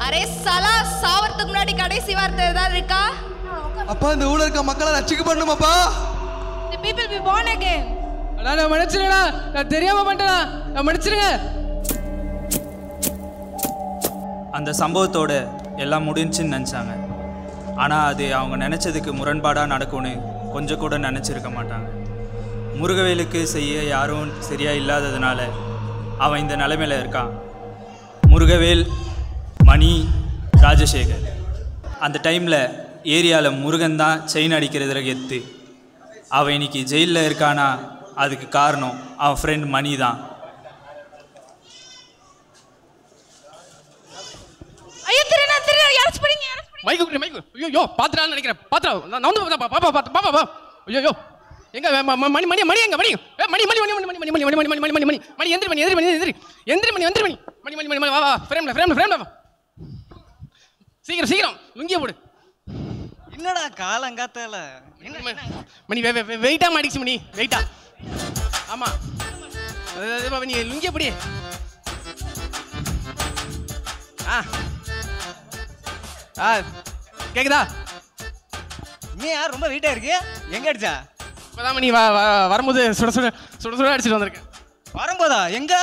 Array சலா, சாவறதுக்கு முன்னாடி கடைசி வார்த்தை ஏதாவது இருக்கா? அப்பா இந்த ஊர்ல இருக்க மக்களை ரட்சிக்க பண்ணுமாப்பா. The people be born again. அடா நான் மன்னிச்சிருங்கடா, நான் தெரியாம பண்ணிட்டேனா, நான் மன்னிச்சிருங்க. அந்த சம்பவத்தோட எல்லாம் முடிஞ்சுன்னு நினச்சாங்க. ஆனால் அது அவங்க நினச்சதுக்கு முரண்பாடாக நடக்கும்னு கொஞ்சம் கூட நினச்சிருக்க மாட்டாங்க. முருகவேலுக்கு செய்ய யாரும் சரியாக இல்லாததுனால அவன் இந்த நிலைமையில் இருக்கான். முருகவேல், மணி, ராஜசேகர் அந்த டைமில் ஏரியாவில் முருகன் தான் செயின் அடிக்கிறதுல கெத்து. அவன் இன்னைக்கு ஜெயிலில் இருக்கானா அதுக்கு காரணம் அவன் ஃப்ரெண்ட் மணி தான். ஐயோ பாத்துறான்னு நினைக்கிறேன். பாத்துறா நான் வந்து பாப்பா ஐயோ எங்க மணி மணி மணி எங்க மணி மணி மணி மணி மணி மணி மணி மணி மணி மணி மணி மணி மணி எந்திரி மணி எந்திரி மணி எந்திரி எந்திரி மணி எந்திரி மணி மணி மணி மணி மணி வா வா ஃப்ரேம்ல ஃப்ரேம்ல ஃப்ரேம்ல சீக்கிரம் சீக்கிரம் லுங்கிய போடு. என்னடா காலங்காத்தால மணி வெயிட்டா மாடிச்சு மணி வெயிட்டா. ஆமா நீ லுங்கிய போடி. கேக்குதா? நீ யார் ரொம்ப வெயிட்டா இருக்கு? எங்க அடிச்சா? இப்பதான் மணி வரும்போது சுட சுட சுட சுட அடிச்சுட்டு வந்திருக்கேன். வரும்போதா? எங்க?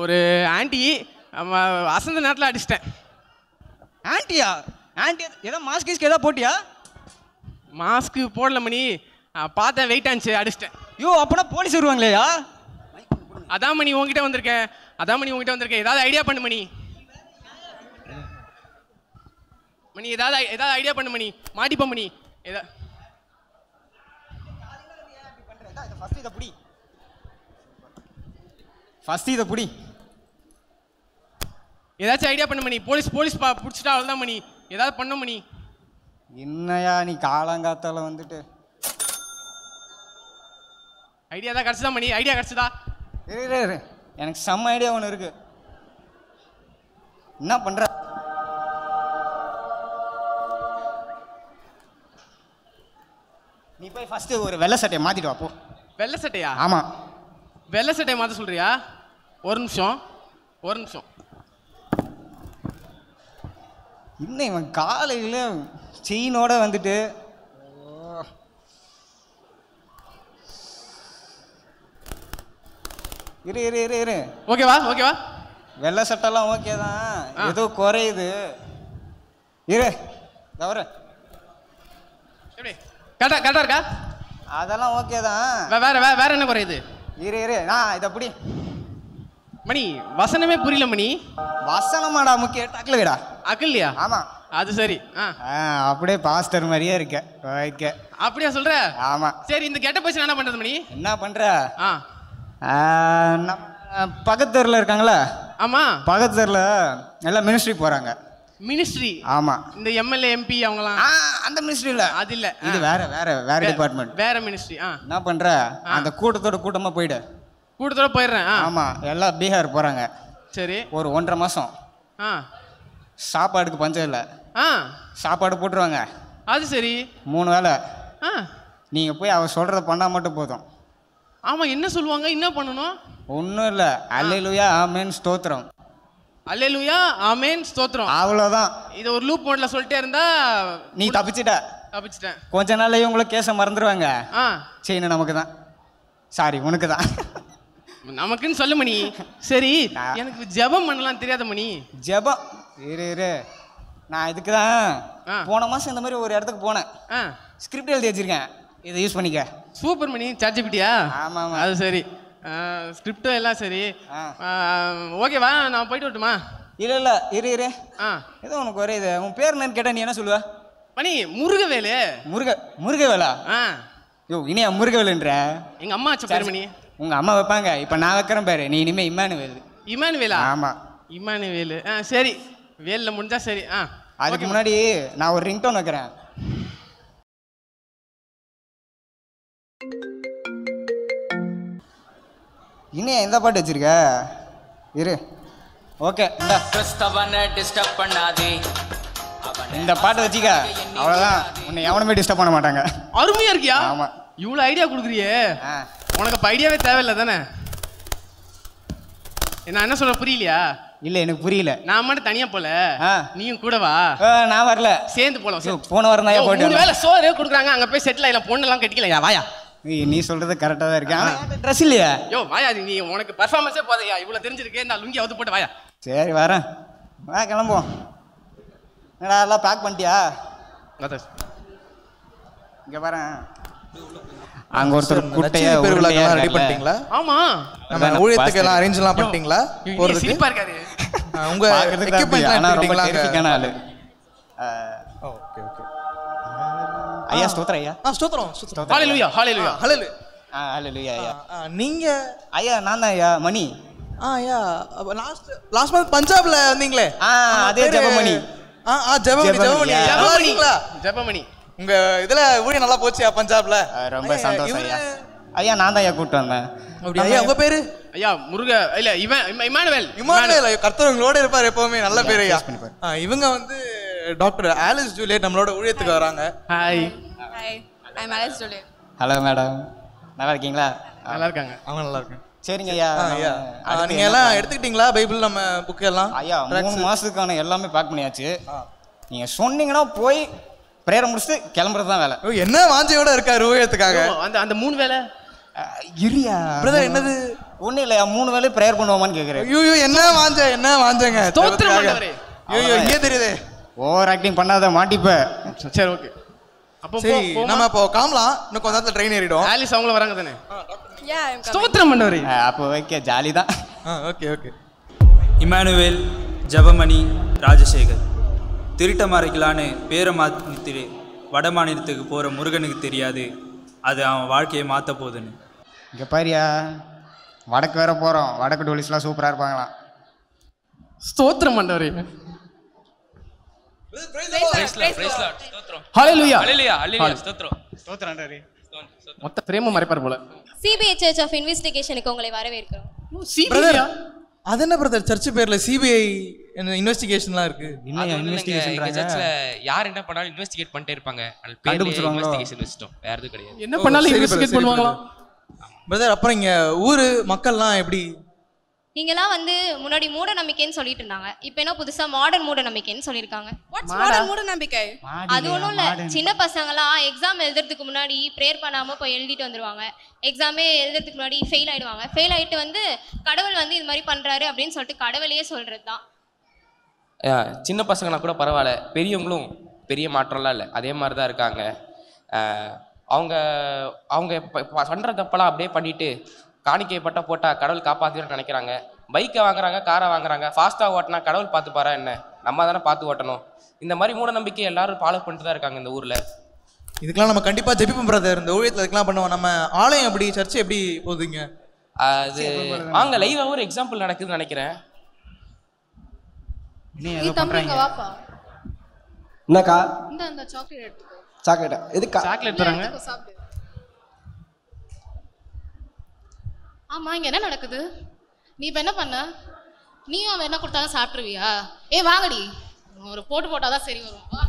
ஒரு ஆண்டி அசந்த நேரத்தில் அடிச்சிட்டேன். ஆண்டியா? ஆண்டி ஏதோ மாஸ்க் கீஸ்க்கு ஏதோ போட்டியா? மாஸ்க்கு போடல மணி, பார்த்தேன் வெயிட் ஆச்சு அடிச்சிட்டேன். ஐயோ அப்பனா போலீஸ் வருவாங்களேயா? அதான் மணி உங்ககிட்ட வந்திருக்கேன். அதான் மணி உங்ககிட்ட வந்திருக்கேன். ஏதாவது ஐடியா பண்ணு மணி. மணி ஏதாவது ஐடியா பண்ணு மணி. மாட்டிப்ப மணி. ஃபர்ஸ்ட் இத புடி. ஏதாச்சும் ஐடியா பண்ணு மணி. போலீஸ் பிடிச்சிட்டா அவ்வளோதான் மணி. ஏதாவது பண்ண மணி. என்னையா நீ காலங்காத்தால வந்துட்டு ஐடியா தான் கிடச்சுதா மணி. ஐடியா கிடச்சுதா? எனக்கு செம்ம ஐடியா ஒன்று இருக்கு. என்ன பண்ற? நீ போய் ஃபர்ஸ்ட் ஒரு வெள்ளை சட்டையை மாத்திட்டு வா போ. வெள்ளை சட்டையா? ஆமா வெள்ளை சட்டையை மாற்ற சொல்றியா? ஒரு நிமிஷம் ஒரு நிமிஷம். இன்னும் இவன் காலையில் செயினோட வந்துட்டு இரு இரு இரு இரு ஓகேவா ஓகேவா? வெள்ளை சட்டெல்லாம் ஓகே தான், ஏதோ குறையுது. இரு தவிர எப்படி கரெக்டா கரெக்டா இருக்கா? அதெல்லாம் ஓகே தான். வேற என்ன குறையுது? இரு இரு நான் இதை அப்படி மணி வசனமே புரியல மணி. வசனமாடா முக்கிய டக்குல விடா. அக்கல்லையா? ஆமா அது சரி. அப்படியே பாஸ்டர் மாதிரியே இருக்க. ஓகே அப்படியா சொல்ற? ஆமா சரி இந்த கெட்ட போச்சு என்ன பண்றது மணி? என்ன பண்ற? பக்கத்தூர்ல இருக்காங்களா? ஆமா பக்கத்தூர்ல எல்லாம் மினிஸ்ட்ரி போறாங்க. மினிஸ்ட்ரி? ஆமா இந்த எம்எல்ஏ எம்பி அவங்கலாம் அந்த மினிஸ்ட்ரி இல்ல, அது இல்ல, இது வேற வேற வேற டிபார்ட்மெண்ட், வேற மினிஸ்ட்ரி. என்ன பண்ற? அந்த கூட்டத்தோட கூட்டமா போயிடு. கூட்டத்தோட போயிடுறேன். ஆமா எல்லாம் பீகார் போறாங்க. சரி ஒரு 1.5 மாசம் சாப்பாடுக்கு பஞ்சம் இல்லை. சாப்பாடு போட்டுருவாங்க. அது சரி 3 வேளை. நீங்க போய் அவ சொல்றத பண்ணா மட்டும் போதும். ஆமா என்ன சொல்லுவாங்க? என்ன பண்ணணும்? ஒன்றும் இல்லை, அல்லேலூயா ஆமென் ஸ்தோத்திரம். அல்லேலூயா ஆமென் ஸ்தோத்திரம், அவ்வளோதான். இது ஒரு லூப் மோட்ல சொல்லிட்டே இருந்தா நீ தப்பிச்சிட்டேன். கொஞ்ச நாள்ல இவங்கள கேஸை மறந்துடுவாங்க. செயின் நமக்கு தான், சாரி உனக்கு தான். நமக்குன்னு சொல்ல மணி. சரி எனக்கு ஜெபம் பண்ணலாம் தெரியாத மணி. ஜெபம் இரு நான் இதுக்கு தான் போன மாசம் இந்த மாதிரி ஒரு இடத்துக்கு போனேன். ஸ்கிரிப்ட் எழுதி வச்சிருக்கேன், இதை யூஸ் பண்ணிக்க. Super money. சாட்ஜிபிட்டியா? ஆமா ஆமா அது சரி. ஸ்கிரிப்டும் எல்லாம் சரி. ஓகேவா நான் போயிட்டு வரட்டுமா? இல்ல இரு ஏதோ உனக்கு ஒரே இது. உன் பேர் என்னன்னு கேட்டா நீ என்ன சொல்லுவ? மணி முருகவேலு. முருகவேலா? யோ இனியா முருகவேலுன்ற? எங்க அம்மா வச்ச பேர் மணி. உங்க அம்மா வைப்பாங்க, இப்ப நான் வைக்கிறேன் பேரு. நீ இனிமே இம்மானுவேல். இம்மானுவேலா? ஆமா இம்மானுவேலு. சரி வேல்ல முடிஞ்சா சரி. அதுக்கு முன்னாடி நான் ஒரு ரிங்டோன் வைக்கிறேன். இன்னும் எந்த பாட்டு வச்சிருக்க? இரு ஓகே டிஸ்டர்ப் பண்ணாதே, இந்த பாட்டு வச்சிக்க, அவ்வளவுதான். உன்னை எவனுமே டிஸ்டர்ப் பண்ண மாட்டாங்க. அருமையா இருக்கியா? ஆமா இவ்வளவு ஐடியா கொடுக்குறியே, உனக்கு அப்ப ஐடியாவே தேவையில்லை தானே? நான் என்ன சொல்ல புரியலையா? இல்லை எனக்கு புரியல. நான் மட்டும் தனியா போல, நீயும் கூட வா. நான் வரல, சேர்ந்து போலாம். போன வாரம் தான் போயிட்டு 3 வேளை சோறு கொடுக்குறாங்க, அங்க போய் செட்டில் ஆயில, பொண்ணெல்லாம் கட்டிக்கலையா? வாயா. நீ சொல்றது கரெக்டா தான் இருக்கு. ஆனா ட்ரெஸ் இல்லையா? யோ வாயா, நீ உனக்கு பர்ஃபார்மன்ஸே போதையா, இவ்வளவு தெரிஞ்சிருக்கே, நான் லுங்கி அவுத்து போட்டு வாயா. சரி வரேன், வா கிளம்புவோம். என்னடா எல்லாம் பேக் பண்ணிட்டியா? இங்க வரேன். அங்க ஒருத்தர் குட்டையா பெருவிழாக்கெல்லாம் ரெடி பண்ணிட்டீங்களா? ஆமா, நம்ம ஊழியத்துக்கு எல்லாம் அரேஞ்ச் எல்லாம் பண்ணிட்டீங்களா? போறதுக்கு சிரிப்பா இருக்காது. உங்க எக்யூப்மென்ட்லாம் எடுத்துட்டீங்களா? டெரிஃபிக்கான ஆளு. Okay okay. ஐயா ஸ்தோத்திரம் ஐயா. ஸ்தோத்திரம். ஹalleluya ஹalleluya ஹalleluya. ஹalleluya ஐயா. நீங்க? ஐயா நான் தான் ஐயா, மணி. ஐயா லாஸ்ட் மந்த் பஞ்சாப்ல வந்தீங்களே, அதே ஜெபமணி. ஜெபமணி. உங்க இதுல ஊழியம் நல்லா போச்சியா பஞ்சாப்ல? ரொம்ப சந்தோஷம் ஐயா. ஐயா நான் தான் ஐயா கூப்பிட்டு வந்தேன். அப்படியே. ஐயா உங்க பேரு? ஐயா முருக இல்ல இமானுவேல். கர்த்தர் உங்களோட இருப்பார் எப்பவுமே. நல்ல பேர் ஐயா. இவங்க வந்து டாக்டர் ஆலிஸ் ஜூலியட் நம்மளோட ஊழியத்துக்கு வராங்க. ஹாய். ஹாய், ஐ அம் ஆலிஸ் ஜூலியட். ஹலோ மேடம், நல்லா இருக்கீங்களா? நல்லா இருக்காங்க. அவங்க நல்லா இருக்காங்க. சரிங்க ஐயா. ஐயா நீங்க எல்லாம் எடுத்துக்கிட்டீங்களா பைபிள் நம்ம புக் எல்லாம்? ஐயா 3 மாசத்துக்கான எல்லாமே பேக் பண்ணியாச்சு. நீங்க சொன்னீங்கன்னா போய் பிரேயரை முடிச்சுட்டு கிளம்புறது தான் வேலை. என்ன வாஞ்சையோட இருக்காரு ஊழியத்துக்காக? அந்த 3 வேளை இரியா பிரதர். என்னது? ஒன்றும் இல்லையா, 3 வேலை ப்ரேயர் பண்ணுவோமான்னு கேட்குறேன். ஐயோ என்ன வாஞ்சங்க? ஸ்தோத்திரம் ஆண்டவரே. ஐயோ இங்கே தெரியுதே. ஓவர் ஆக்டிங் பண்ணாத மாட்டிப்ப. சரி ஓகே, அப்போ சரி நம்ம இப்போ காமலாம். இன்னும் கொஞ்ச நேரத்துல ட்ரெயின் ஏறிடும். ஆலிஸ் அவங்கள வராங்க தானே? Yeah, I am coming. ஸ்தோத்திரம் ஆண்டவரே. அப்போ ஓகே, ஜாலி தான். Okay okay. Emmanuel, Jebamani, Rajasekar திருட்ட மறைக்கலான்னு பேரை மாற்றிட்டு வட மாநிலத்துக்கு போகிற முருகனுக்கு தெரியாது அது அவன் வாழ்க்கையை மாற்ற போகுதுன்னு. இங்கே பாரியா, வடக்கு வேற போகிறோம். வடக்கு டோலிஸ்லாம் சூப்பராக இருப்பாங்களாம். ஸ்தோத்திரம் ஆண்டவரே. ஹalleluya ஹalleluya ஹalleluya ஸ்தோத்திரம் ஸ்தோத்திரம் ஆண்டவரே. மொத்த பிரேம மறைப்பார் போல. சிபிஐ சர்ச் ஆஃப் இன்வெஸ்டிகேஷனுக்கு உங்களை வரவேற்கிறோம். சிபிஐ அது என்ன பிரதர், சர்ச் பேர்ல சிபிஐ இன்வெஸ்டிகேஷன்லாம் இருக்கு? எங்க சர்ச்ல யார் என்ன பண்ணாலும் இன்வெஸ்டிகேட் பண்ணிட்டே இருப்பாங்க. அது பேர்ல இன்வெஸ்டிகேஷன் வெச்சிட்டோம், வேற எதுவும் கிடையாது. என்ன பண்ணாலும் இன்வெஸ்டிகேட் பண்ணுவாங்களா பிரதர்? அப்புறம் இங்க ஊரு மக்கள்லாம் எப்படி? நீங்கலாம் வந்து முன்னாடி மூட நம்பிக்கைன்னு சொல்லிட்டு இருந்தாங்க, இப்போ என்ன புதுசா மாடர்ன் மூட நம்பிக்கைன்னு சொல்லிருக்காங்க. வாட்ஸ் மாடர்ன் மூட நம்பிக்கை? அது ஒன்றும் இல்லை, சின்ன பசங்களாம் எக்ஸாம் எழுதுறதுக்கு முன்னாடி ப்ரேயர் பண்ணாமல் போய் எழுதிட்டு வந்துடுவாங்க. எக்ஸாமே எழுதுறதுக்கு முன்னாடி ஃபெயில் ஆகிடுவாங்க. ஃபெயில் ஆகிட்டு வந்து கடவுள் வந்து இது மாதிரி பண்ணுறாரு அப்படின்னு சொல்லிட்டு கடவுளையே சொல்கிறது தான். சின்ன பசங்கன்னா கூட பரவாயில்ல, பெரியவங்களும் பெரிய மாற்றம்லாம் இல்லை, அதே மாதிரி தான் இருக்காங்க. அவங்க அவங்க பண்ணுற தப்பெல்லாம் அப்படியே பண்ணிட்டு காணிக்கைப்பட்ட போட்டால் கடவுள் காப்பாற்றின்னு நினைக்கிறாங்க. பைக்கை வாங்குறாங்க, காரை வாங்குறாங்க, ஃபாஸ்ட்டாக ஓட்டினா கடவுள் பார்த்து பாரா என்ன, நம்ம தானே பார்த்து ஓட்டணும். இந்த மாதிரி மூட நம்பிக்கை எல்லாரும் ஃபாலோ பண்ணிட்டு தான் இருக்காங்க இந்த ஊரில். இதுக்கெல்லாம் நம்ம கண்டிப்பாக ஜெபிப்போம் பிரதர். இந்த ஊழியத்தில் இதுக்கெல்லாம் பண்ணுவோம். நம்ம ஆலயம் எப்படி, சர்ச் எப்படி போகுதுங்க? அது வாங்க லைவாக ஒரு எக்ஸாம்பிள் நடக்குதுன்னு நினைக்கிறேன். நீ தம்பிங்க வாப்பா. என்னக்கா? இந்த சாக்லேட் எடுத்துக்கோ. சாக்லேட்டா? எதுக்கா சாக்லேட் தராங்க? சாப்பிடு. ஆமா, இங்க என்ன நடக்குது? நீ இப்ப என்ன பண்ண? நீயும் அவன் என்ன கொடுத்தாலும் சாப்பிட்டுருவியா? வாங்கடி, ஒரு போட்டு போட்டாதான் சரி வரும். வா.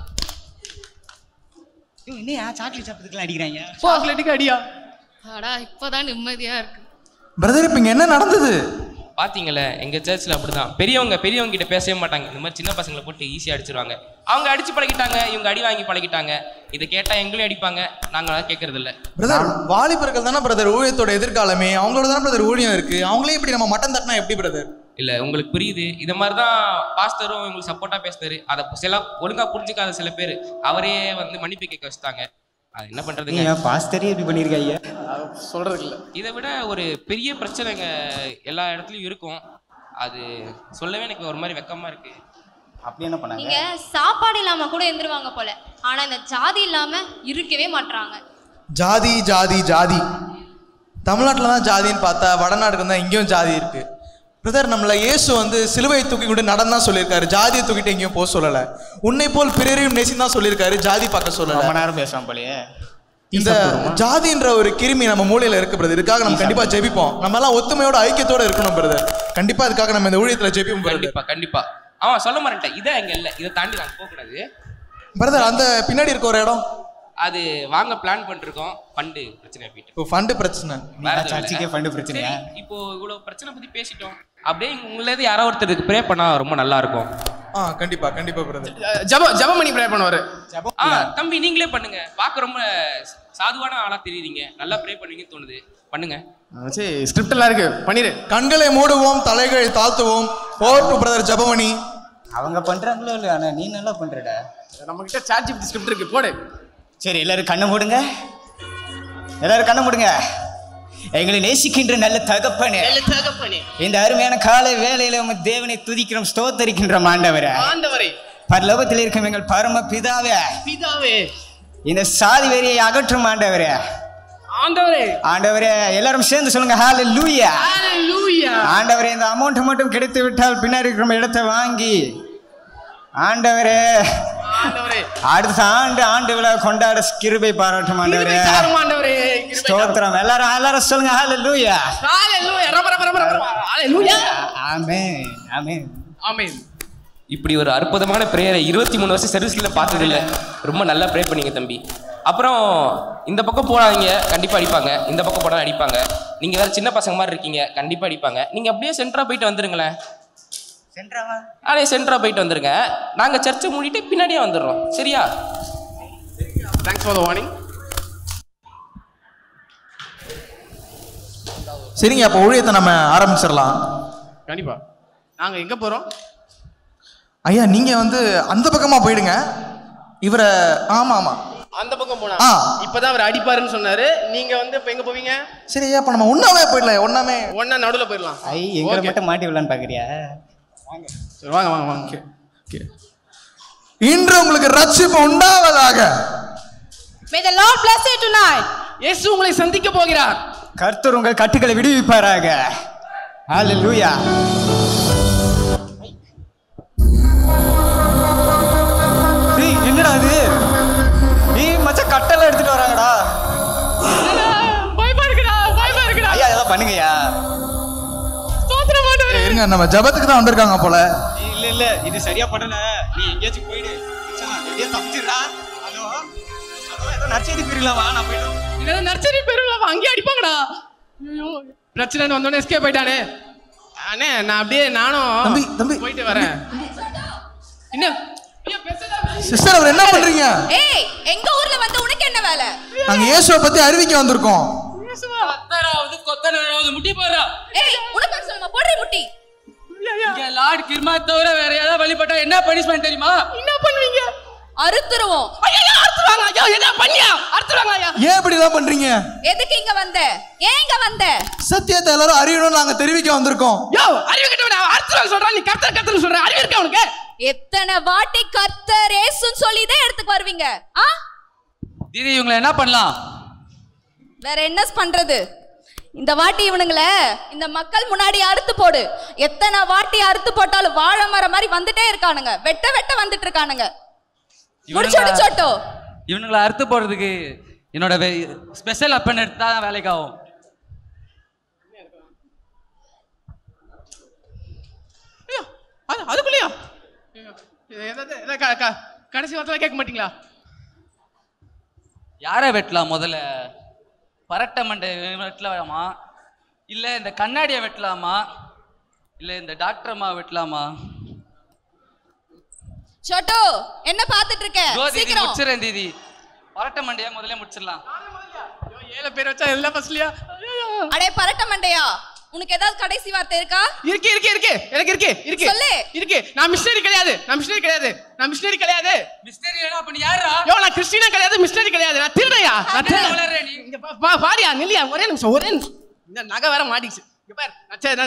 என்னையா சாக்லேட் சாப்பிட்றதுக்குலாம் அடிக்கிறாங்க? சாக்லேட்டுக்கு அடியா? அடா, இப்பதான் நிம்மதியா இருக்கு. பிரதர் இப்போ இங்கே என்ன நடந்தது பார்த்தீங்களே? எங்கள் சர்ச்சில் அப்படி தான், பெரியவங்க கிட்ட பேசவே மாட்டாங்க. இந்த மாதிரி சின்ன பசங்களை போட்டு ஈஸியாக அடிச்சிருவாங்க. அவங்க அடித்து பழகிட்டாங்க, இவங்க அடி வாங்கி பழகிட்டாங்க. இதை கேட்டால் எங்களையும் அடிப்பாங்க, நாங்களாம் கேட்கறது இல்லை. பிரதர். வாலிபர்கள் தானே பிரதர் ஊழியத்தோட எதிர்காலமே, அவங்களோட தானே பிரதர் ஊழியம் இருக்குது. அவங்களே இப்படி நம்ம மட்டன் தட்டினா எப்படி பிரதர்? இல்லை, உங்களுக்கு புரியுது. இது மாதிரி தான் பாஸ்டரும் இவங்களுக்கு சப்போர்ட்டாக பேசுறாரு. அதை சில ஒழுங்காக புரிஞ்சுக்காத சில பேர் அவரே வந்து மன்னிப்பு கேட்க வச்சுட்டாங்க. அது என்ன பண்ணுறதுங்க? பாஸ்டரே இப்படி பண்ணியிருக்காங்க, சொல்கிறதுக்கு இல்லை. இதை விட ஒரு பெரிய பிரச்சனைங்க எல்லா இடத்துலையும் இருக்கும். அது சொல்லவே எனக்கு ஒரு மாதிரி வெக்கமாக இருக்குது. அப்படி என்ன பண்ணாங்க? நீங்க சாப்பாடு இல்லாம கூட இருந்துருவாங்க போல, ஆனா இந்த ஜாதி இல்லாம இருக்கவே மாட்டாங்க. ஜாதி ஜாதி ஜாதி. தமிழ்நாட்டில் தான் ஜாதின்னு பார்த்தா வடநாடுக்கு தான் இங்கேயும் ஜாதி இருக்கு பிரதர். நம்மள இயேசு வந்து சிலுவையை தூக்கி கொண்டு நடந்தான் சொல்லியிருக்காரு, ஜாதியை தூக்கிட்டு எங்கேயும் போக சொல்லலை. உன்னை போல் பிறரையும் நேசின்னு தான் சொல்லியிருக்காரு, ஜாதி பார்க்க சொல்லலை. ரொம்ப நேரம் பேசுவான் போலயே. இந்த ஜாதின்ற ஒரு கிருமி நம்ம மூலையில இருக்கு பிரதர். இதுக்காக நம்ம கண்டிப்பா ஜெபிப்போம். நம்ம எல்லாம் ஒத்துமையோட ஐக்கியத்தோட இருக்கணும் பிரதர். கண்டிப்பா இதுக்காக நம்ம இந்த ஊழியத்துல ஜெபிப்போம். கண்டிப்பா அவன் சொல்ல மாட்டேன், இதை எங்க இல்லை, இதை தாண்டி நாங்கள் போகக்கூடாது பிரதர். அந்த பின்னாடி இருக்க ஒரு இடம் அது வாங்க பிளான் பண்ணிருக்கோம். ஃபண்டு பிரச்சனை போயிட்டு. ஃபண்டு பிரச்சனை. சர்ச்சுக்கே ஃபண்டு பிரச்சனையா? இப்போ இவ்வளவு பிரச்சனை பத்தி பேசிட்டோம். அப்படியே உங்களது யாரோ ஒருத்தருக்கு ப்ரே பண்ணா ரொம்ப நல்லா இருக்கும். கண்டிப்பா கண்டிப்பா பிரதர். ஜெபம் பண்ணி ப்ரே பண்ணுவாரு. தம்பி நீங்களே பண்ணுங்க. பார்க்க ரொம்ப சாதுவான ஆளா தெரியுறீங்க. நல்லா ப்ரே பண்ணுவீங்கன்னு தோணுது. பண்ணுங்க. சரி ஸ்கிரிப்ட் எல்லாம் இருக்கு, பண்ணிரு. கண்களை மூடுவோம், தலைகளை தாழ்த்துவோம். Over to brother Jebamani. அவங்க பண்றாங்களோ இல்லையா, ஆனா நீ நல்லா பண்றடா. நம்ம கிட்ட ChatGPT ஸ்கிரிப்ட் இருக்கு, போடு. சரி எல்லாரும் கண்ணை மூடுங்க, எல்லாரும் கண்ணை மூடுங்க. எங்களை நேசிக்கின்ற நல்ல தகப்பனே, இந்த அருமையான காலை வேளையில உங்க தேவனை துதிக்கிறோம், ஸ்தோத்தரிக்கின்றோம் ஆண்டவரே. பரலோகத்தில் இருக்கும் எங்கள் பரம பிதாவே, இந்த சாதி வெறியை அகற்றும் ஆண்டவரே. ஆண்டவரே எல்லாரும் சேர்ந்து சொல்லுங்க ஹalleluya. ஆண்டவரே இந்த அமௌண்ட் மட்டும் கிடைத்து விட்டால் பின்னாடி இருக்கிற இடத்தை வாங்கி ஆண்டவரே அடுத்த ஆண்டு விழா கொண்டாட கிருபை பாராட்டும் ஆண்டவரே. ஸ்தோத்திரம். எல்லாரும் சொல்லுங்க ஹalleluya. ஆமென் ஆமென் ஆமென். இப்படி ஒரு அற்புதமான ப்ரேயரை 23 வருஷம் சர்வீஸ்ல பார்த்ததில்லை. ரொம்ப நல்லா ப்ரே பண்ணீங்க தம்பி. அப்புறம் இந்த பக்கம் போனாதீங்க, கண்டிப்பா அடிப்பாங்க. இந்த பக்கம் போனா அடிப்பாங்க. நீங்க வேற சின்ன பசங்க மாதிரி இருக்கீங்க, கண்டிப்பா அடிப்பாங்க. நீங்க அப்படியே சென்டரா போயிட்டு வந்துருங்களேன். சென்டரா போயிட்டு வந்துருங்க. நாங்க சர்ச்சை மூடிட்டு பின்னாடியே வந்துடுறோம், சரியா? Thanks for the warning. சரிங்க, அப்போ ஊழியத்தை நம்ம ஆரம்பிச்சிடலாம். கண்டிப்பா. நாங்க எங்க போறோம்? ஐயா நீங்க வந்து அந்த பக்கமா போயிடுங்க. இவரை ஆமா அந்த பக்கம் போனா இப்பதான் அவர் அடிப்பாருன்னு சொன்னாரு. நீங்க வந்து இப்ப எங்க போவீங்க? சரி ஐயா, அப்ப நம்ம ஒண்ணாவே போயிடலாம். ஒண்ணா நடுவுல போயிடலாம். எங்களை மட்டும் மாட்டி விடலான்னு பாக்குறியா? சரி வாங்க. இன்று உங்களுக்கு ரட்சிப்பு உண்டாவதாக. May the Lord bless you tonight. இயேசு உங்களை சந்திக்க போகிறார். கர்த்தர் உங்கள் கட்டுகளை விடுவிப்பாராக. ஹalleluya. என்னடா இது? நீ மச்சான் கட்டெல்லாம் எடுத்துட்டு வராங்கடா. பயமா இருக்குடா. ஐயா இதெல்லாம் பண்ணுங்கயா. இருங்க, நம்ம ஜபத்துக்கு தான் வந்திருக்காங்க போல. இல்ல இது சரியா பண்ணல. நீ எங்கேயாச்சும் போயிடு. எப்படியே தப்பிச்சிடுறா. ஹலோ ஏதோ நர்சரி போயிடலாமா? நான் போயிடும். இல்ல நர்சரி போயிடலாமா? அங்கேயே அடிப்பாங்கடா. ஐயோ பிரச்சனை வந்தோடனே எஸ்கேப் ஆயிட்டானே. அண்ணே நான் அப்படியே நானும் தம்பி போயிட்டு வரேன். என்ன சிஸ்டர் அவர் என்ன பண்றீங்க? ஏய் எங்க ஊர்ல வந்து உனக்கு என்ன வேலை? நாங்க இயேசுவை பத்தி அறிவிக்க வந்திருக்கோம். கத்தராவது கொத்தனாவது முட்டி போறா. ஏய் உனக்கு சொல்லுமா போடுறீ முட்டி. இங்க லார்ட் கிர்மா தவிர வேற ஏதாவது வழிபட்டா என்ன பனிஷ்மென்ட் தெரியுமா? என்ன பண்ணுவீங்க? அறுத்துருவோம். ஐயா அறுத்துவாங்க. ஐயா என்ன பண்ணியா? அறுத்துவாங்க. ஐயா ஏன் இப்படி தான் பண்றீங்க? எதுக்கு இங்க வந்த? ஏன் இங்க வந்த? சத்தியத்தை எல்லாரும் அறியணும் நாங்க தெரிவிக்க வந்திருக்கோம். யோ அறிவிக்கட்டவனா அறுத்துவாங்க சொல்றா. நீ கர்த்தர் சொல்ற. அறிவு இருக்கா உனக்கு? எத்தனை வாட்டி கர்த்தர் இயேசுன்னு சொல்லிதே எடுத்துக்கு வருவீங்க. தீதி இவங்களை என்ன பண்ணலாம்? வேற என்ன பண்றது? இந்த வாட்டி இவனுங்கள இந்த மக்கள் முன்னாடி அறுத்து போடு. எத்தனை வாட்டி அறுத்து போட்டாலும் வாழை மரம் மாதிரி வந்துட்டே இருக்கானுங்க. வெட்ட வந்துட்டு இருக்கானுங்க. இவனுங்களை அறுத்து போடுறதுக்கு என்னோட ஸ்பெஷல் அப்பன் எடுத்தா வேலைக்கு ஆகும். அதுக்குள்ளயா கடைசி வார்த்தை கேட்க மாட்டீங்களா? யாரை வெட்டலாம்? முதல்ல பரட்ட மண்டை வெட்டலாமா, இல்ல இந்த கண்ணாடியை வெட்டலாமா, இல்ல இந்த டாக்டர் அம்மா வெட்டலாமா? சோட்டு என்ன பாத்துட்டு இருக்க? சீக்கிரம் முடிச்சிரேன் தீதி. பரட்ட மண்டையா முதல்ல முடிச்சிடலாம். ஏழு பேர் வச்சா எல்லாம் ஃபர்ஸ்ட்லயா? அடே பரட்ட மண்டையா, உனக்கு ஏதாவது கடைசி வார்த்தை இருக்கா? இருக்கு எனக்கு இருக்கு சொல்லு. இருக்கு. நான் மிஷனரி கிடையாது. மிஷனரி என்ன பண்ணி யாரா? யோ நான் கிறிஸ்டியனா கிடையாது, மிஷனரி கிடையாது. நான் திருடையா? இங்க பாரியா நில்லியா. ஒரே நிமிஷம். இந்த நகை வேற மாட்டிச்சு. இங்க பாரு,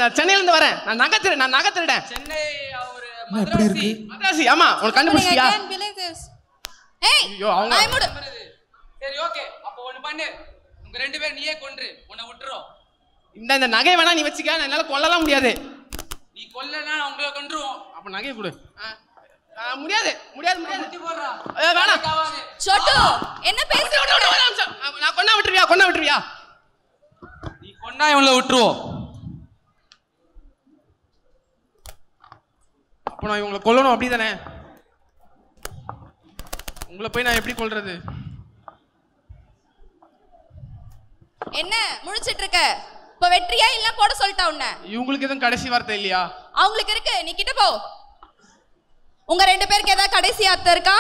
நான் சென்னையில இருந்து வரேன். நான் நகை திருடேன். சென்னை ஒரு மദ്രാசி. ஆமா உனக்கு கண்டுபிடிச்சியா? ஏய் ஐயோ அவங்க சரி ஓகே. அப்ப ஒன்னு பண்ணு, உங்க ரெண்டு பேரும் நீயே கொன்று உன்னை விட்டுறோம். இந்த நகை வேணா நீ வச்சுக்க, என்னால கொல்லலாம் முடியாது. நீ கொல்லனா உங்களை கொன்றுவோம். அப்ப நகையை கொடு. முடியாது. வேணாம். சோட்டு என்ன பேசுற? நான் கொன்னா விட்டுருவியா? நீ கொன்னா இவங்களை விட்டுருவோம். அப்ப நான் இவங்களை கொல்லணும் அப்படிதானே? உங்களை போய் நான் எப்படி கொல்றது? என்ன முழிச்சிட்டு இருக்க? இப்ப வெற்றியா இல்ல போட சொல்லிட்டா உன்ன. இவங்களுக்கு எதுவும் கடைசி வார்த்தை இல்லையா? அவங்களுக்கு இருக்கு, நீ கிட்ட போ. உங்க 2 பேருக்கு ஏதாவது கடைசி வார்த்தை இருக்கா?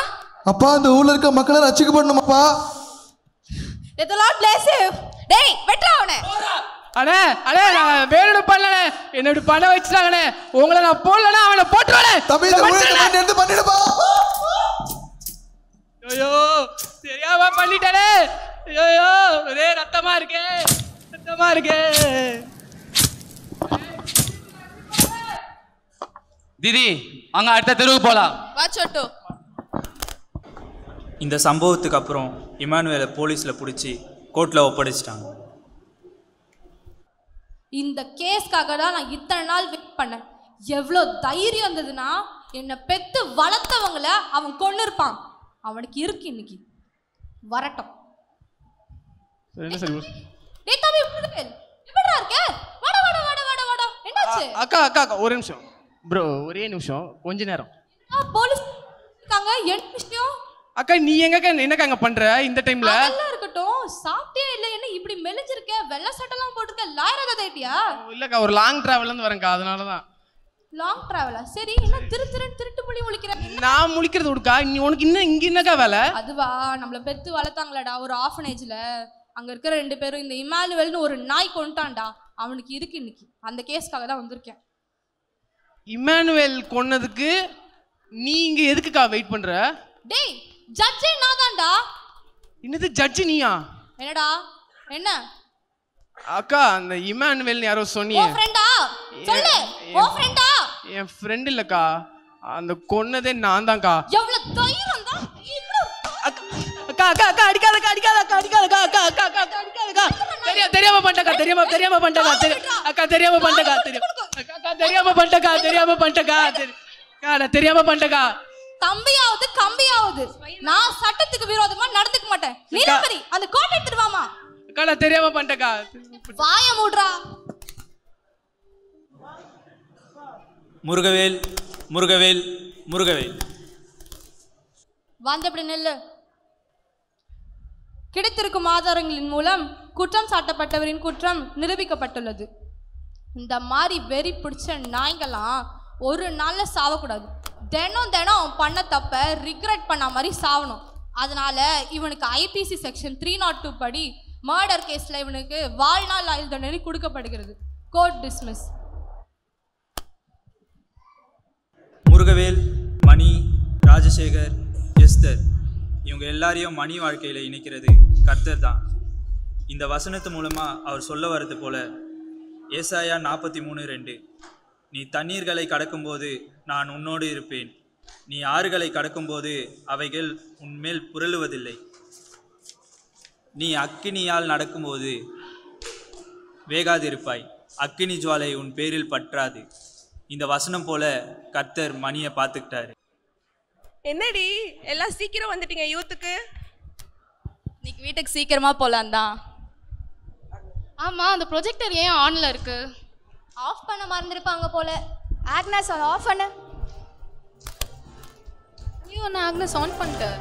அப்பா இந்த ஊர்ல இருக்க மக்களை ரட்சிக்கப்படணுமாப்பா. Let the Lord bless you. டேய் வெட்றா அவனை. அண்ணே அண்ணே நான் வேணும்னு பண்ணல, என்ன இப்படி பண்ண வச்சிட்டாங்கண்ணே. உங்களை நான் போடலன்னா அவனை போட்டுருவானே. தம்பி இந்த ஊருக்கு எடுத்து பண்ணிடுப்பா. ஐயோ தெரியாம பண்ணிட்டேனே. ஐயோ ஒரே ரத்தமா இருக்கே, ரத்தமா இருக்கே. தீதி அங்க அடுத்த தெருவுக்கு போலாம். வா சோட்டு. இந்த சம்பவத்துக்கு அப்புறம் இமானுவேலை போலீஸில் பிடிச்சி கோர்ட்டில் ஒப்படைச்சிட்டாங்க. இந்த கேஸ்க்காக தான் நான் இத்தனை நாள் வெயிட் பண்ணேன். எவ்வளோ தைரியம் இருந்ததுன்னா என்னை பெத்து வளர்த்தவங்கள அவன் கொண்டு இருப்பான். அவனுக்கு இருக்கு இன்னைக்கு வரட்டும். அக்கா அக்கா அக்கா ஒரு நிமிஷம் ப்ரோ, ஒரே நிமிஷம், கொஞ்ச நேரம். போலீஸ் இருக்காங்க, என்ன விஷயம்? அக்கா நீ எங்கக்கா என்னக்கா அங்க பண்ற இந்த டைம்ல? அதெல்லாம் இருக்கட்டும், சாப்பிட்டே இல்ல, என்ன இப்படி மெலிஞ்சிருக்க, வெள்ளை சட்டெல்லாம் போட்டுருக்க, லாயர் ஏதாவது ஆயிட்டியா? இல்லக்கா ஒரு லாங் டிராவல்ல இருந்து வரேன்க்கா, அதனாலதான். லாங் டிராவலா? சரி, என்ன திருட்டு மொழி முழிக்கிற? நான் முழிக்கிறது விடுக்கா, நீ உனக்கு இன்னும் இங்க என்னக்கா வேலை? அதுவா, நம்மள பெத்து வளர்த்தாங்களடா ஒரு ஆர்ஃபனேஜ்ல. அங்க இருக்கிற 2 பேரும் இந்த இமானுவேல்னு ஒரு நாய் கொண்டுட்டான்டா, அவனுக்கு இருக்கு இன்னைக்கு. அந்த கேஸ்க்காக தான் வந்திருக்கேன். இமானுவேல் கொன்னதுக்கு நீ இங்க எதுக்குக்கா வெயிட் பண்ற? டேய் ஜட்ஜே நான் தான்டா. என்னது ஜட்ஜ் நீயா? என்னடா என்ன? அக்கா அந்த இமானுவேல் யாரோ சொன்னீங்க. ஓ ஃப்ரெண்டா? சொல்லு, ஓ ஃப்ரெண்டா? என் ஃப்ரெண்ட் இல்லக்கா, அந்த கொன்னதே நான் தான்க்கா. எவ்வளவு தைரியம் தான் அக்கா அக்கா அக்கா அடிக்காதக்கா அடிக்காதக்கா அடிக்காதக்கா அக்கா அக்கா அக்கா அடிக்காதக்கா. தெரியாம பண்ணிட்டக்கா, தெரியாம பண்ணிட்டக்கா. அக்கா தெரியாம பண்ணிட்டக்கா, அக்கா தெரியாம பண்ணிட்டக்கா, நான் தெரியாம பண்ணிட்டக்கா. தம்பியாவது கம்பியாவது நான் சட்டத்துக்கு விரோதமா நடந்துக்க மாட்டேன். நீலபரி அந்த கோட்டை எடுத்துட்டு வாமா. அக்கா நான் தெரியாம பண்ணிட்டக்கா. வாய மூடுறா. முருகவேல் முருகவேல் முருகவேல். வாந்தப்படி நெல்லு. கிடைத்திருக்கும் ஆதாரங்களின் மூலம் குற்றம் சாட்டப்பட்டவரின் குற்றம் நிரூபிக்கப்பட்டுள்ளது. இந்த மாதிரி வெறி பிடிச்ச நாய்களாம் ஒரு நாள்ல சாவக்கூடாது. தினம் பண்ண தப்ப ரிக்ரெட் பண்ண மாதிரி சாவணும். அதனால இவனுக்கு ஐபிசி செக்ஷன் 302 படி மர்டர் கேஸ்ல இவனுக்கு வாழ்நாள் ஆயுள் தண்டனை கொடுக்கப்படுகிறது. Court dismiss. Murugavel, Mani, Rajasekar, Esther இவங்க எல்லாரையும் மணி வாழ்க்கையில் இணைக்கிறது கர்த்தர் தான். இந்த வசனத்து மூலமாக அவர் சொல்ல வர்றது போல ஏசாயா 43:2, நீ தண்ணீர்களை கடக்கும்போது நான் உன்னோடு இருப்பேன், நீ ஆறுகளை கடக்கும்போது அவைகள் உன்மேல் புரளுவதில்லை, நீ அக்கினியால் நடக்கும்போது வேகாதிருப்பாய், அக்கினி ஜுவாலை உன் பேரில் பற்றாது. இந்த வசனம் போல கர்த்தர் மணியை பார்த்துக்கிட்டாரு. என்னடி எல்லாம் சீக்கிரம் வந்துட்டீங்க யூத்துக்கு? இன்னைக்கு வீட்டுக்கு சீக்கிரமா போலாம் தான். ஆமா, அந்த ப்ரொஜெக்டர் ஏன் ஆன்ல இருக்கு? ஆஃப் பண்ண மறந்துருப்பாங்க போல. ஆக்னஸ் அதை ஆஃப் பண்ணு. ஐயோ நான் ஆக்னஸ் ஆன் பண்ணிட்டேன்.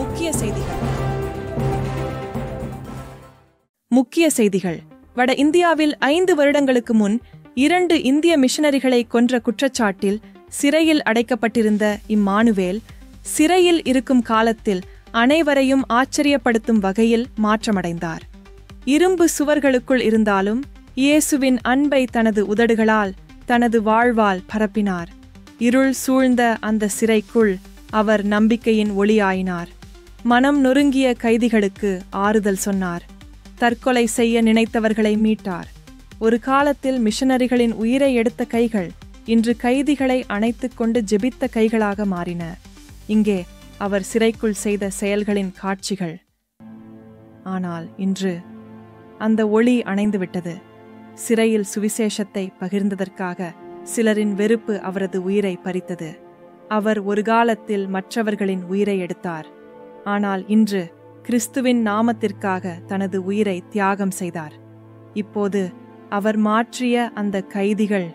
முக்கிய செய்திகள். வட இந்தியாவில் 5 வருடங்களுக்கு முன் 2 இந்திய மிஷனரிகளை கொன்ற குற்றச்சாட்டில் சிறையில் அடைக்கப்பட்டிருந்த இம்மானுவேல் சிறையில் இருக்கும் காலத்தில் அனைவரையும் ஆச்சரியப்படுத்தும் வகையில் மாற்றமடைந்தார். இரும்பு சுவர்களுக்குள் இருந்தாலும் இயேசுவின் அன்பை தனது உதடுகளால் தனது வாழ்வால் பரப்பினார். இருள் சூழ்ந்த அந்த சிறைக்குள் அவர் நம்பிக்கையின் ஒளியாயினார். மனம் நொறுங்கிய கைதிகளுக்கு ஆறுதல் சொன்னார். தற்கொலை செய்ய நினைத்தவர்களை மீட்டார். ஒரு காலத்தில் மிஷனரிகளின் உயிரை எடுத்த கைகள் இன்று கைதிகளை அணைத்துக் கொண்டு ஜெபித்த கைகளாக மாறின. இங்கே அவர் சிறைக்குள் செய்த செயல்களின் காட்சிகள். ஆனால் இன்று அந்த ஒளி அணைந்துவிட்டது. சிறையில் சுவிசேஷத்தை பகிர்ந்ததற்காக சிலரின் வெறுப்பு அவரது உயிரை பறித்தது. அவர் ஒரு காலத்தில் மற்றவர்களின் உயிரை எடுத்தார். ஆனால் இன்று கிறிஸ்துவின் நாமத்திற்காக தனது உயிரை தியாகம் செய்தார். இப்போது அவர் மாற்றிய அந்த கைதிகள்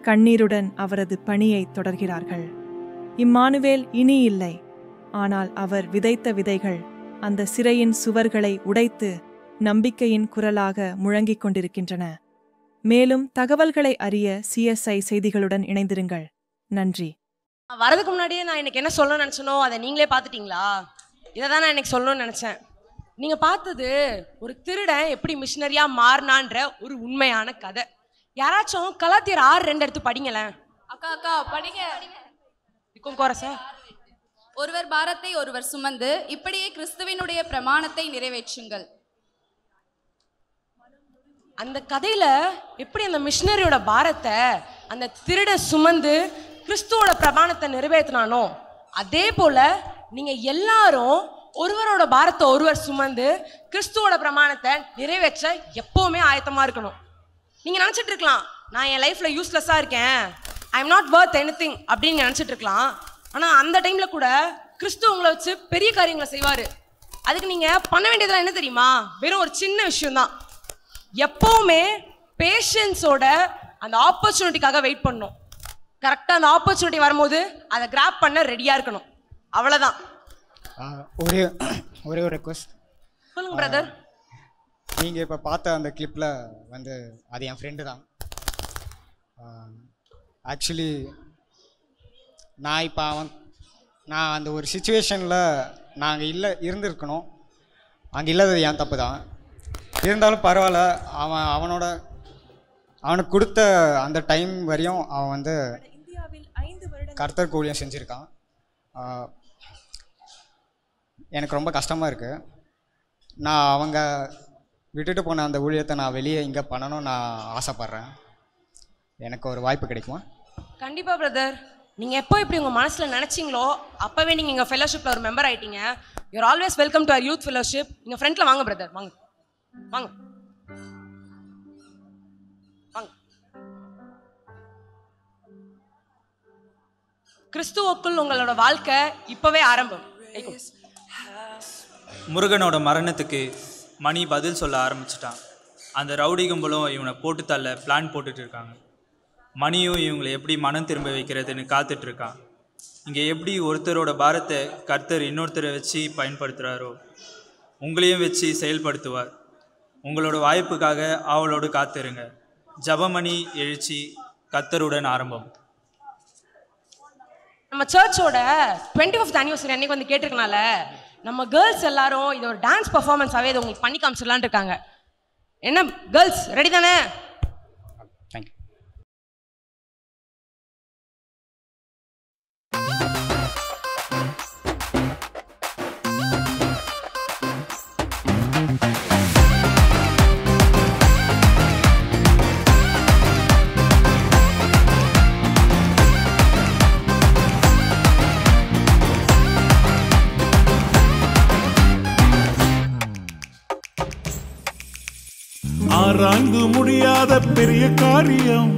கண்ணீருடன் அவரது பணியை தொடர்கிறார்கள். இம்மானுவேல் இனி இல்லை. ஆனால் அவர் விதைத்த விதைகள் அந்த சிறையின் சுவர்களை உடைத்து நம்பிக்கையின் குரலாக முழங்கிக் கொண்டிருக்கின்றன. மேலும் தகவல்களை அறிய CSI செய்திகளுடன் இணைந்திருங்கள். நன்றி. வரதுக்கு முன்னாடியே நான் எனக்கு என்ன சொல்லணும்னு நினச்சனோ அதை நீங்களே பார்த்துட்டீங்களா? இதை தான் நான் எனக்கு சொல்லணும்னு நினச்சேன். நீங்கள் பார்த்தது ஒரு திருடன் எப்படி மிஷினரியாக மாறினான்ற ஒரு உண்மையான கதை. யாராச்சும் கலாத்தியர் 6:2 எடுத்து படிங்களேன். அக்கா படிங்க. சார், ஒருவர் பாரத்தை ஒருவர் சுமந்து இப்படியே கிறிஸ்துவினுடைய பிரமாணத்தை நிறைவேற்றுங்கள். அந்த கதையில எப்படி அந்த மிஷினரியோட பாரத்தை அந்த திருட சுமந்து கிறிஸ்துவோட பிரமாணத்தை நிறைவேற்றினானோ அதே போல நீங்க எல்லாரும் ஒருவரோட பாரத்தை ஒருவர் சுமந்து கிறிஸ்துவோட பிரமாணத்தை நிறைவேற்ற எப்பவுமே ஆயத்தமா இருக்கணும். நீங்க நினைச்சிட்டு இருக்கலாம், நான் என் லைஃப்ல யூஸ்லெஸ்ஸா இருக்கேன், I am not worth anything அப்படின்னு நினைச்சிட்டு இருக்கலாம். ஆனா அந்த டைம்ல கூட கிறிஸ்து உங்களை வச்சு பெரிய காரியங்களை செய்வாரு. அதுக்கு நீங்க பண்ண வேண்டியதெல்லாம் என்ன தெரியுமா? வெறும் ஒரு சின்ன விஷயம் தான். எப்பவுமே பேஷன்ஸோட அந்த ஆப்பர்ச்சுனிட்டிக்காக வெயிட் பண்ணணும். கரெக்டாக அந்த ஆப்பர்ச்சுனிட்டி வரும்போது அதை கிராப் பண்ண ரெடியாக இருக்கணும். அவ்வளோதான். ஒரே ஒரு ரெக்வஸ்ட். சொல்லுங்க பிரதர். நீங்கள் இப்போ பார்த்த அந்த கிளிப்பில் வந்து அது என் ஃப்ரெண்டு தான். ஆக்சுவலி நான் அந்த ஒரு சுச்சுவேஷனில் நாங்கள் இருந்திருக்கணும். அங்கே இல்லாதது என் தப்பு தான். இருந்தாலும் பரவாயில்ல, அவனுக்கு கொடுத்த அந்த டைம் வரையும் அவன் வந்து கர்த்தர் ஊழியம் செஞ்சுருக்கான். எனக்கு ரொம்ப கஷ்டமாக இருக்குது. நான் அவங்க விட்டுட்டு போன அந்த ஊழியத்தை நான் வெளியே இங்கே பண்ணணும்னு நான் ஆசைப்பட்றேன். எனக்கு ஒரு வாய்ப்பு கிடைக்குமா? கண்டிப்பாக பிரதர். நீங்கள் எப்போ இப்படி உங்கள் மனசில் நினச்சிங்களோ அப்போவே நீங்கள் எங்கள் ஃபெலோஷிப்பில் ஒரு மெம்பர் ஆகிட்டீங்க. You're always welcome to our youth fellowship. நீங்கள் ஃப்ரெண்டில் வாங்க பிரதர், வாங்க வாங்க வாங்க. கிறிஸ்துவுக்குள் உங்களோட வாழ்க்கை இப்போவே ஆரம்பம். முருகனோட மரணத்துக்கு மணி பதில் சொல்ல ஆரம்பிச்சிட்டான். அந்த ரவுடி கும்பலும் இவனை போட்டு தள்ள பிளான் போட்டுட்டு இருக்காங்க. மணியும் இவங்களை எப்படி மனம் திரும்ப வைக்கிறதுன்னு காத்துட்டு இருக்கான். இங்கே எப்படி ஒருத்தரோட பாரத்தை கர்த்தர் இன்னொருத்தரை வச்சு பயன்படுத்துகிறாரோ உங்களையும் வச்சு செயல்படுத்துவார். உங்களோட வாய்ப்புக்காக அவளோடு காத்திருங்க. ஜபமணி எழுச்சி கர்த்தருடன் ஆரம்பம். நம்ம சர்ச்சோட 25th anniversary அன்னைக்கு வந்து கேட்டிருக்கனால நம்ம கேர்ள்ஸ் எல்லாரும் இது ஒரு டான்ஸ் பர்ஃபார்மன்ஸாகவே இதை உங்களுக்கு பண்ணி காமிச்சிடலான்னு இருக்காங்க. என்ன கேர்ள்ஸ் ரெடி தானே? தேங்க்யூ. ஆராய்ந்து முடியாத பெரிய காரியம்,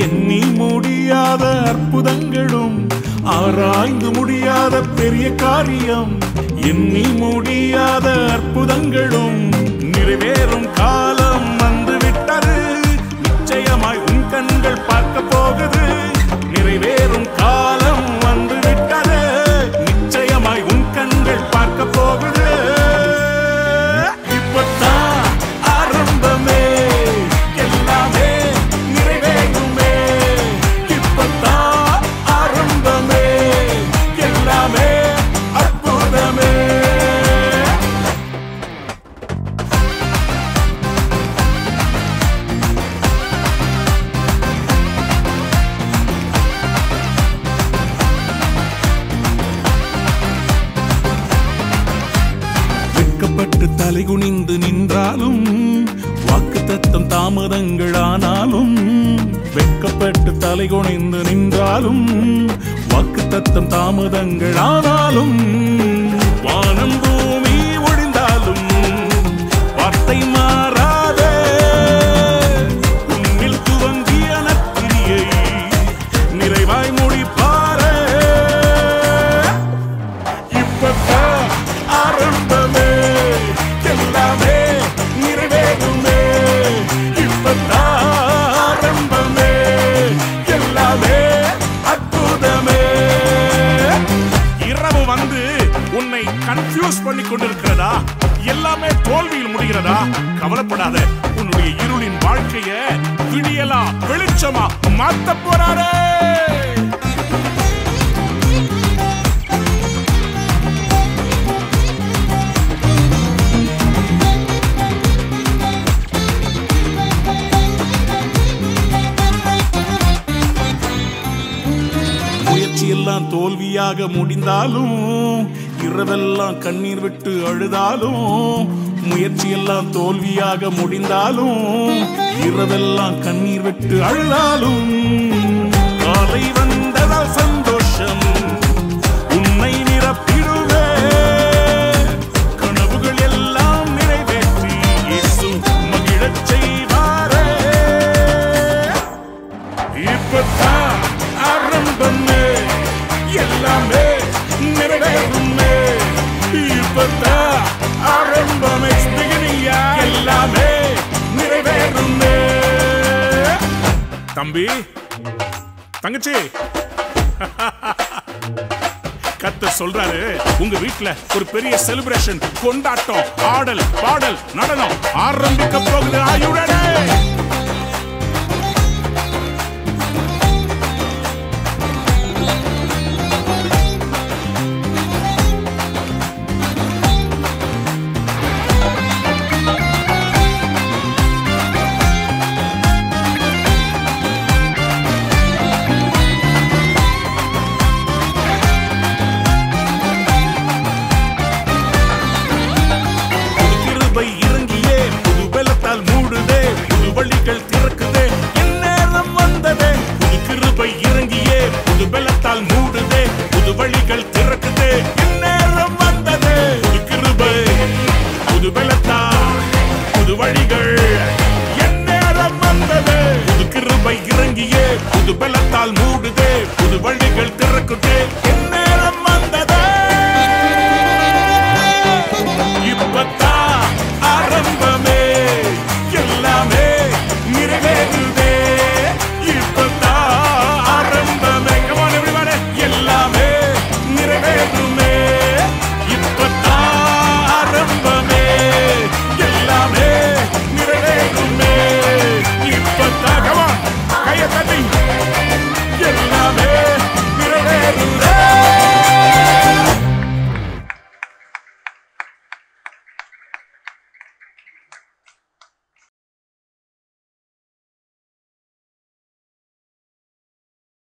எண்ணி முடியாத அற்புதங்களும். ஆராய்ந்து முடியாத பெரிய காரியம், எண்ணி முடியாத அற்புதங்களும் நிறைவேறும் காலம் வந்து விட்டது. நிச்சயமாய் உன் கண்கள் பார்க்க போகுது. நிறைவேறும் காலம் வந்து விட்டது. நிச்சயமாய் உன் கண்கள் பார்க்க போகுது. இப்பத்தான் ஆரம்பமே, எல்லாமே நிறைவேறுமே. இப்பத்தான் ஆரம்பமே, எல்லாமே அற்புதமே. வெட்கப்பட்டு தலைகுனிந்து நின்றாலும் வாக்குத்தத்தம் தாமதங்களானாலும். வெட்கப்பட்டு தலைகுனிந்து நின்றாலும் வாக்குத்தத்தம் தாமதங்களானாலும். வானம் பூமி ஒழிந்தாலும் வார்த்தை மாறாதே. உன்னில் துவங்கிய நற்கிரியை நிறைவாய் முடிப்பாரே. இப்பத்தான் ஆரம்பமே, எல்லாமே நிறைவேறுமே. இப்பத்தான் ஆரம்பமே, எல்லாமே அற்புதமே. இரவு வந்து உன்னை கன்ஃபியூஸ் பண்ணி கொண்டிருக்கிறதா? எல்லாமே தோல்வியில் முடிகிறதா? கவலைப்படாத, உன்னுடைய இருளின் வாழ்க்கைய விடியலா வெளிச்சமா மாத்த போறாரே. முயற்சியெல்லாம் தோல்வியாக முடிந்தாலும், இரவெல்லாம் கண்ணீர் விட்டு அழுதாலும், முயற்சியெல்லாம் தோல்வியாக முடிந்தாலும், இரவெல்லாம் கண்ணீர் விட்டு அழுதாலும், காலை வந்ததால் சந்தோஷம் உன்னை நிரப்பிடுவே. கனவுகள் எல்லாம் நிறைவேற்றி இயேசு மகிழச் செய்வாரே. இப்பதான் ஆரம்பமே, எல்லாமே நிறைவேறுமே. இப்பதான் ஆரம்பமே, எல்லாமே நிறைவேறுமே. தம்பி, தங்கச்சி, கர்த்தர் சொல்றாரு, உங்க வீட்டுல ஒரு பெரிய செலிப்ரேஷன், கொண்டாட்டம், ஆடல் பாடல் நடனம் ஆரம்பிக்க போகுது. ஆயுடனே புது பலத்தால் மூடுதே.